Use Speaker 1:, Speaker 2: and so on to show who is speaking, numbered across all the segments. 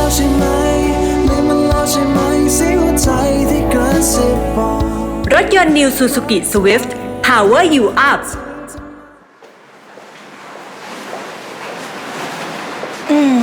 Speaker 1: แล้วใช่ไหมลืมมันแล้วใช่ไหมเสียงหัวใจที่กระซิบบอก
Speaker 2: รถยนต์ New Suzuki Swift Power You Up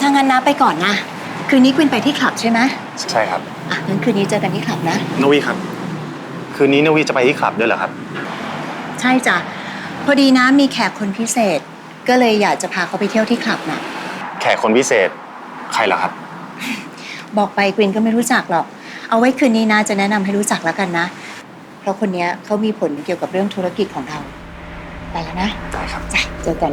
Speaker 3: ถ้างั้นนะไปก่อนนะคืนนี้ควินไปที่คลับใช่ไหม
Speaker 4: ใช่ครับ
Speaker 3: งั้นคืนนี้เจอกันที่คลับนะ
Speaker 4: นวีครับคืนนี้นวีจะไปที่คลับด้วยเหรอครับ
Speaker 3: ใช่จ้ะพอดีนะมีแขกคนพิเศษก็เลยอยากจะพาเขาไปเที่ยวที่คลับน่ะ
Speaker 4: แขกคนพิเศษใครเหรอครับ
Speaker 3: บอกไปควินก็ไม่รู้จักหรอกเอาไว้คืนนี้นะจะแนะนำให้รู้จักแล้วกันนะเพราะคนนี้เขามีผลเกี่ยวกับเรื่องธุรกิจของเราไปแล้วนะ
Speaker 4: ได้ครับ
Speaker 3: จ้ะเจอกัน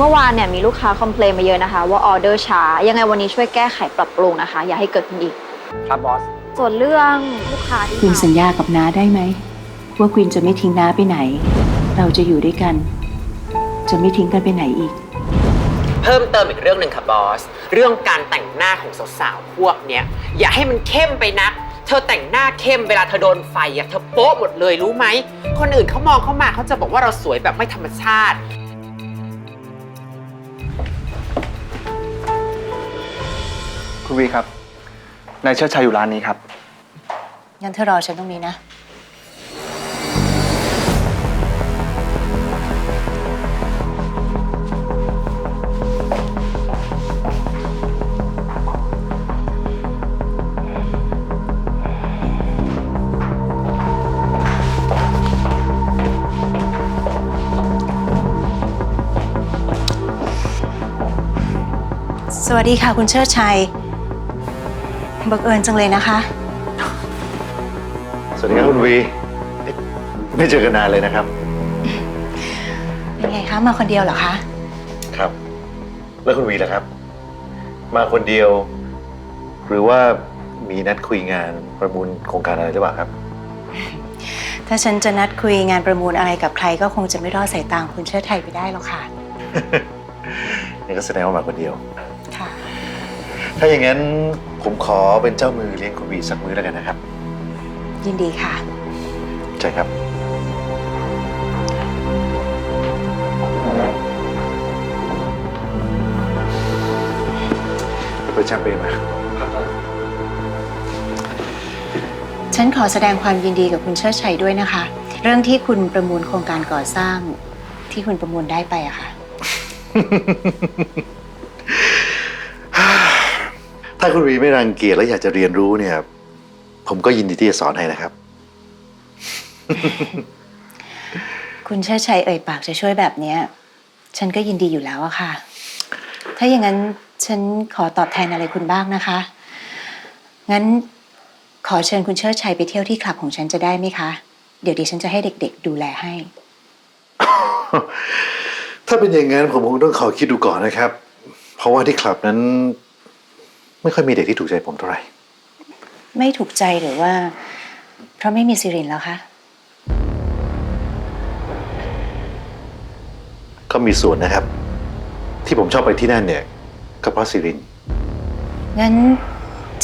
Speaker 5: เมื่อวานเนี่ยมีลูกค้าคอมเพลนมาเยอะนะคะว่าออเดอร์ช้ายังไงวันนี้ช่วยแก้ไขปรับปรุงนะคะอย่าให้เกิดขึ้นอีก
Speaker 4: ครับบอส
Speaker 5: ส่วนเรื่องลูกค้าที่
Speaker 3: ควินสัญญากับน้าได้ไหมว่าควินจะไม่ทิ้งน้าไปไหนเราจะอยู่ด้วยกันจะไม่ทิ้งกันไปไหนอีก
Speaker 6: เพิ่มเติมอีกเรื่องหนึ่งค่ะบอสเรื่องการแต่งหน้าของสาวๆพวกเนี้ยอย่าให้มันเข้มไปนักเธอแต่งหน้าเข้มเวลาเธอโดนไฟเธอโป๊ะหมดเลยรู้ไหมคนอื่นเขามองเข้ามาเขาจะบอกว่าเราสวยแบบไม่ธรรมชาติ
Speaker 4: คุณวีครับนายเชิดชัยอยู่ร้านนี้ครับ
Speaker 3: งั้นเธอรอฉันตรงนี้นะสวัสดีค่ะคุณเชิดชัยบังเอิญจังเลยนะคะ
Speaker 7: สวัสดีครับคุณวีไม่เจอกันนานเลยนะครับ
Speaker 3: เป็นไงคะมาคนเดียวเหรอคะ
Speaker 7: ครับแล้วคุณวีล่ะครับมาคนเดียวหรือว่ามีนัดคุยงานประมูลโครงการอะไรหรือเปล่าครับ
Speaker 3: ถ้าฉันจะนัดคุยงานประมูลอะไรกับใครก็คงจะไม่รอดสายตาคุณเชิดชัยไปได้หรอกค่ะ
Speaker 7: นี่ก็แสดงว่ามาคนเดียว
Speaker 3: ค่ะ
Speaker 7: ถ้าอย่างนั้นผมขอเป็นเจ้ามือเลี้ยงคุณวีสักมื้อแล้วกันนะครับ
Speaker 3: ยินดีค่ะ
Speaker 7: ใช่ครับไปแชมเปญมา
Speaker 3: ฉันขอแสดงความยินดีกับคุณเชิดชัยด้วยนะคะเรื่องที่คุณประมูลโครงการก่อสร้างที่คุณประมูลได้ไปอะค่ะ
Speaker 7: ถ้าคุณวีไม่รังเกียจและอยากจะเรียนรู้เนี่ยผมก็ยินดีที่จะสอนให้นะครับ
Speaker 3: คุณเชิดชัยเอ่ยปากจะช่วยแบบนี้ฉันก็ยินดีอยู่แล้วอะค่ะถ้าอย่างนั้นฉันขอตอบแทนอะไรคุณบ้างนะคะงั้นขอเชิญคุณเชิดชัยไปเที่ยวที่คลับของฉันจะได้ไหมคะเดี๋ยวดิฉันจะให้เด็กๆดูแลให้
Speaker 7: ถ้าเป็นอย่างนั้นผมคงต้องขอคิดดูก่อนนะครับเพราะว่าที่คลับนั้นไม่ค่อยมีเด็กที่ถูกใจผมเท่าไหร่
Speaker 3: ไม่ถูกใจหรือว่าเพราะไม่มีซิรินแล้วคะ
Speaker 7: ก็มีส่วนนะครับที่ผมชอบไปที่นั่นเนี่ยก็เพราะซิริน
Speaker 3: งั้น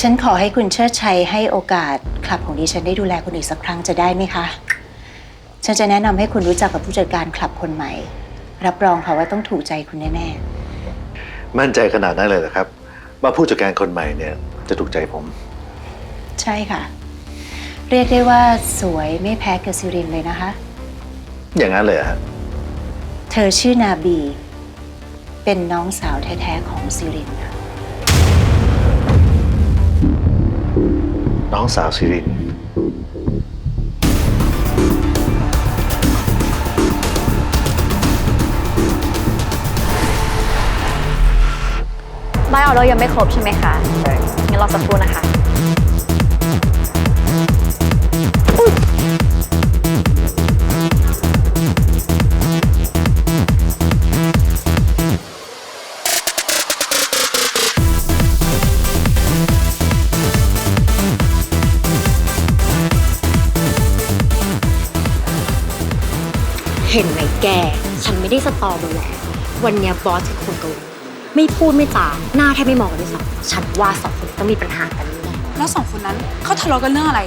Speaker 3: ฉันขอให้คุณเชิดชัยให้โอกาสคลับของดิฉันได้ดูแลคุณอีกสักครั้งจะได้ไหมคะฉันจะแนะนำให้คุณรู้จักกับผู้จัดการคลับคนใหม่รับรองค่ะว่าต้องถูกใจคุณแน่
Speaker 7: ๆมั่นใจขนาดนั้นเลยเหรอครับว่าผู้จัดการคนใหม่เนี่ยจะถูกใจผม
Speaker 3: ใช่ค่ะเรียกได้ว่าสวยไม่แพ้กับซิรินเลยนะคะ
Speaker 7: อย่างนั้นเลยฮะ
Speaker 3: เธอชื่อนาบีเป็นน้องสาวแท้ๆของซิรินค่ะ
Speaker 7: น้องสาวซิริน
Speaker 5: ไม่ออเดอร์ยังไม่ครบใช่ไหมคะใช่งั้นรอสักครู่นะคะ
Speaker 8: เห็นไหมแก ฉันไม่ได้สตอมึงแหละวันเนี้ยบอสกับคนเกาหลีไม่พูดไม่จาหน้าแทบไม่มองกันด้วยซ้ำฉันว่าสองคนต้องมีปัญหากันแน่
Speaker 9: แล้วสองคนนั้นเขาทะเลาะกันเรื่องอะไร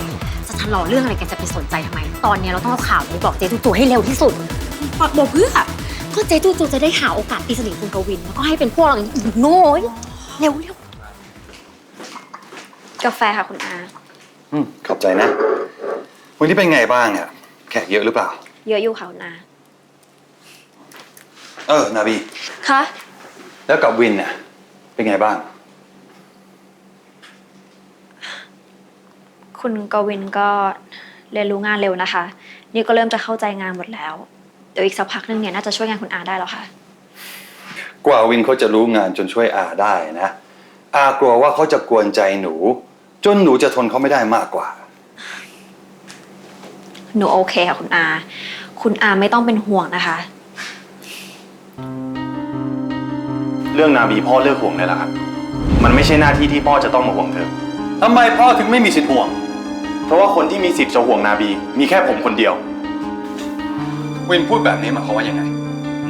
Speaker 8: จะทะเลาะเรื่องอะไรกันจะไปสนใจทำไม ตอนเนี้ยเราต้องเอาข่าวนี้บอกเจ๊จู่ๆให้เร็วที่สุด
Speaker 9: บอกเพื่อ
Speaker 8: ก็เจ๊จู่ๆจะได้หาโอกาสตีสนิทคุณกวินแล้วก็ให้เป็นพวกเราอย่างนี้อีกโน้ยเร็ว
Speaker 5: กาแฟค่ะคุณอา
Speaker 10: ขอบใจนะ วันนี้เป็นไงบ้างเนี่ยแขกเยอะหรือเปล่า
Speaker 5: เยอะอยู่ค่ะคุณอา
Speaker 10: นาบี
Speaker 5: คะ
Speaker 10: แล้วกับวินเนี่ยเป็นไงบ้าง
Speaker 5: คุณกวินก็เรียนรู้งานเร็วนะคะ นี่ก็เริ่มจะเข้าใจงานหมดแล้ว เดี๋ยวอีกสักพักนึงเนี่ยน่าจะช่วยงานคุณอาได้แล้วค่ะ
Speaker 10: กว่าวินเขาจะรู้งานจนช่วยอาได้นะอากลัวว่าเขาจะกวนใจหนู จนหนูจะทนเขาไม่ได้มากกว่า
Speaker 5: หนูโอเคค่ะคุณอา คุณอาไม่ต้องเป็นห่วงนะคะ
Speaker 10: เรื่องนาบีพ่อเลิกห่วงได้แล้วครับมันไม่ใช่หน้าที่ที่พ่อจะต้องมาห่วงเธอทำไมพ่อถึงไม่มีสิทธิ์ห่วงเพราะว่าคนที่มีสิทธิ์จะห่วงนาบีมีแค่ผมคนเดียววินพูดแบบนี้หมายความว่ายังไง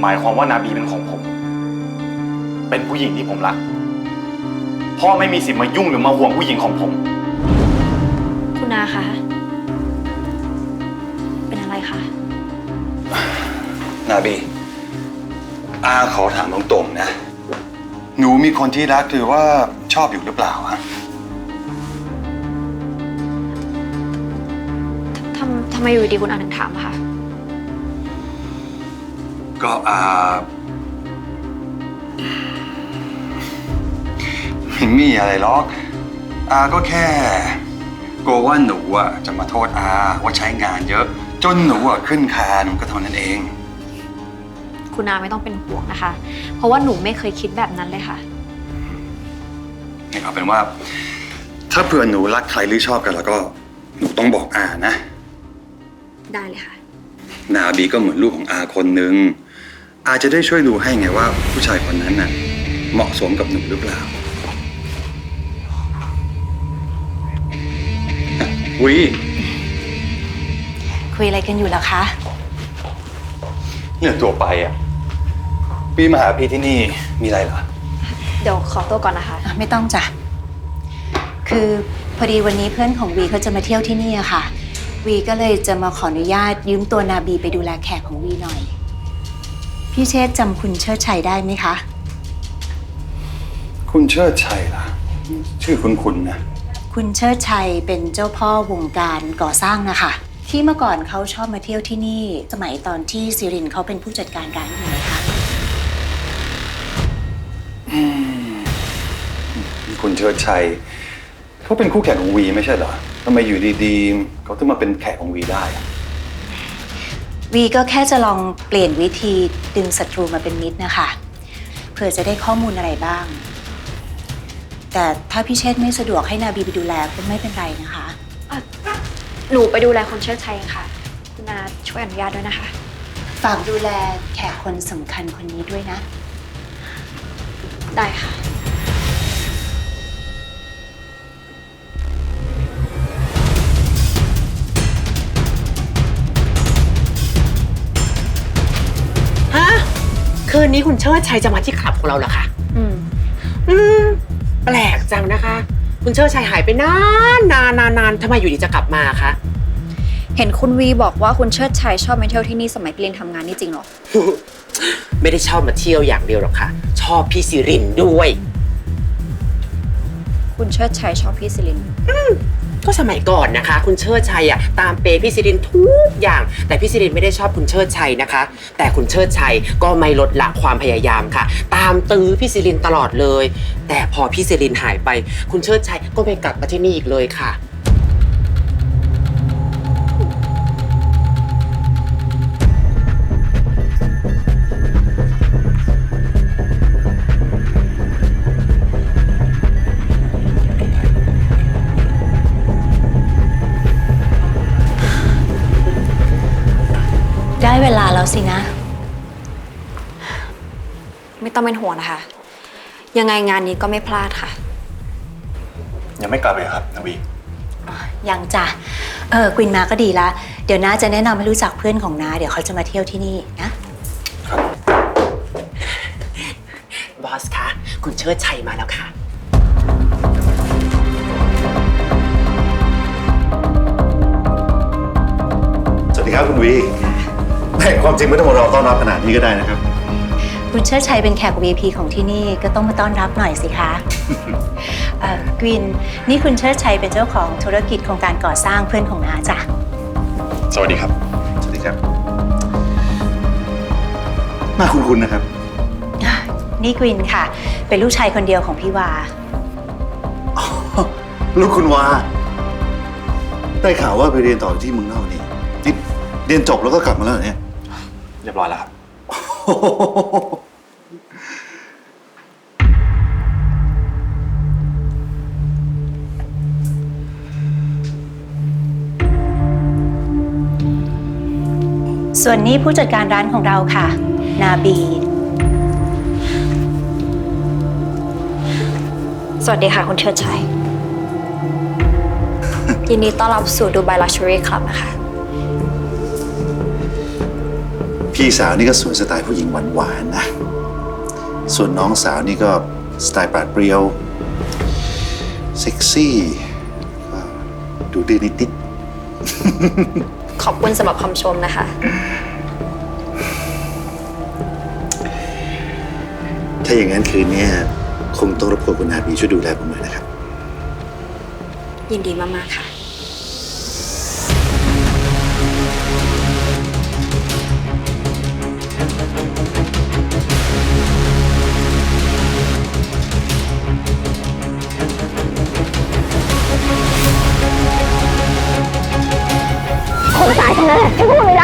Speaker 10: หมายความว่านาบีเป็นของผมเป็นผู้หญิงที่ผมรักพ่อไม่มีสิทธิ์มายุ่งหรือมาห่วงผู้หญิงของผม
Speaker 5: คุณอาคะเป็นอะไรคะ
Speaker 10: นาบีอาขอถามตรงๆนะหนูมีคนที่รักหรือว่าชอบอยู่หรือเปล่าฮะ
Speaker 5: ทำไมอยู่ดีคุณอาถึงถามอะคะ
Speaker 10: ก็ไม่มีอะไรหรอกอาก็แค่กลัวว่าหนูจะมาโทษอาว่าใช้งานเยอะจนหนูขึ้นคานก็เท่านั้นเอง
Speaker 5: คุณอาไม่ต้องเป็นห่วงนะคะ เพราะว่าหนูไม่เคยคิดแบบนั้นเลยค่ะ
Speaker 10: นี่เอาเป็นว่าถ้าเผื่อหนูรักใครหรือชอบกันแล้วก็หนูต้องบอกอานะ
Speaker 5: ได้เลยค่ะ
Speaker 10: นาบีก็เหมือนลูกของอาคนหนึ่งอาจะได้ช่วยดูให้ไงว่าผู้ชายคนนั้นน่ะเหมาะสมกับหนูหรือเปล่าวี
Speaker 3: คุยอะไรกันอยู่ล่ะคะ
Speaker 10: เนี่ยตัวไปพี่มาหาพี่ที่นี่มีอะไรเหรอ
Speaker 5: เดี๋ยวขอตัวก่อนนะคะ
Speaker 3: ไม่ต้องจ้ะ คือพอดีวันนี้เพื่อนของวีเขาจะมาเที่ยวที่นี่อะค่ะ วีก็เลยจะมาขออนุญาตยืมตัวนาบีไปดูแลแขกของวีหน่อย พี่เชษฐ์จำคุณเชิดชัยได้ไหมคะ
Speaker 10: คุณเชิดชัยล่ะชื่อคุ้นๆนะ
Speaker 3: คุณเชิดชัยเป็นเจ้าพ่อวงการก่อสร้างนะคะ ที่เมื่อก่อนเขาชอบมาเที่ยวที่นี่ สมัยตอนที่ซิรินเขาเป็นผู้จัดการร้านอยู่นะคะ
Speaker 10: คุณเชิดชัยเขาเป็นคู่แข่งของวีไม่ใช่เหรอทำไมอยู่ดีๆเขาถึงมาเป็นแขกของวีได้อะ
Speaker 3: วีก็แค่จะลองเปลี่ยนวิธีดึงศัตรูมาเป็นมิตรนะคะเผื่อจะได้ข้อมูลอะไรบ้าง แต่ถ้าพี่เชษฐ์ไม่สะดวกให้นาบีไปดูแลก็ไม่เป็นไรนะคะ
Speaker 5: หนูไปดูแลคนเชิดชัยเองค่ะ คุณอาช่วยอนุญาตด้วยนะคะ
Speaker 3: ฝากดูแลแขกคนสำคัญคนนี้ด้วยนะ
Speaker 5: ได้ค่ะ
Speaker 6: ฮะ คืนนี้คุณเชิดชัยจะมาที่คลับของเราเหรอคะ
Speaker 5: อืม
Speaker 6: แปลกจังนะคะ คุณเชิดชัยหายไปนานทำไมอยู่ดีจะกลับมาคะ
Speaker 5: เห็นคุณวีบอกว่าคุณเชิดชัยชอบมาเที่ยวที่นี่สมัยไปเรียนทำงานนี่จริงเหรอ
Speaker 6: ไม่ได้ชอบมาเที่ยวอย่างเดียวหรอกค่ะ ชอบพี่สิรินด้วย
Speaker 5: คุณเชิดชัยชอบพี่สิริน
Speaker 6: ก็สมัยก่อนนะคะ คุณเชิดชัยตามเปย์พี่สิรินทุกอย่าง แต่พี่สิรินไม่ได้ชอบคุณเชิดชัยนะคะ แต่คุณเชิดชัยก็ไม่ลดละความพยายามค่ะ ตามตื้อพี่สิรินตลอดเลย แต่พอพี่สิรินหายไป คุณเชิดชัยก็ไม่กลับมาที่นี่อีกเลยค่ะ
Speaker 3: ได้เวลาแล้วสินะ
Speaker 5: ไม่ต้องเป็นห่วงนะคะ ยังไงงานนี้ก็ไม่พลาดค่ะ
Speaker 10: ยังไม่กลับเลยครับนาวี
Speaker 3: ยังจ้ะกวินมาก็ดีละ เดี๋ยวน้าจะแนะนำให้รู้จักเพื่อนของน้า เดี๋ยวเขาจะมาเที่ยวที่นี่นะ
Speaker 6: บอสคะ คุณเชิดชัยมาแล้วค่ะ
Speaker 7: สวัสดีครับคุณวีแม่ความจริงไม่ต้องมารอต้อนรับขนาดนี้ก็ได้นะครับ
Speaker 3: คุณเชิดชัยเป็นแขก VIP ของที่นี่ก็ต้องมาต้อนรับหน่อยสิคะ กวิน นี่คุณเชิดชัยเป็นเจ้าของธุรกิจโครงการก่อสร้างเพื่อนของน้าจ้ะ
Speaker 10: สวัสดีครับ
Speaker 7: สวัสดีครับน่าคุ้นๆนะครับ
Speaker 3: นี่กวินค่ะ เป็นลูกชายคนเดียวของพี่วา
Speaker 7: ลูกคุณวา ได้ข่าวว่าไปเรียนต่อที่เมืองนอกนี่เรียนจบแล้วก็กลับมาแล้วเหรอเนี่ย
Speaker 10: เรียบร้อยแล้วครับ
Speaker 3: ส่วนนี้ผู้จัดการร้านของเราค่ะ นาบี
Speaker 5: สวัสดีค่ะคุณเชิดชัย ยินดีต้อนรับสู่ดูไบลักชัวรี่คลับนะคะ
Speaker 7: พี่สาวนี่ก็สวยสไตล์ผู้หญิงหวานๆนะ ส่วนน้องสาวนี่ก็สไตล์ปราดเปรียว เซ็กซี่ก็ดูดื้อนิด
Speaker 5: ขอบคุณสำหรับคำชมนะคะ
Speaker 7: ๆถ้าอย่างนั้นคืนนี้คงต้องรบกวนคุณนาบีช่วยดูแลผมหน่อยนะครับ
Speaker 5: ยินดีมากๆค่ะ
Speaker 8: คนตายทั้งนั้นแหละให้พูดเลย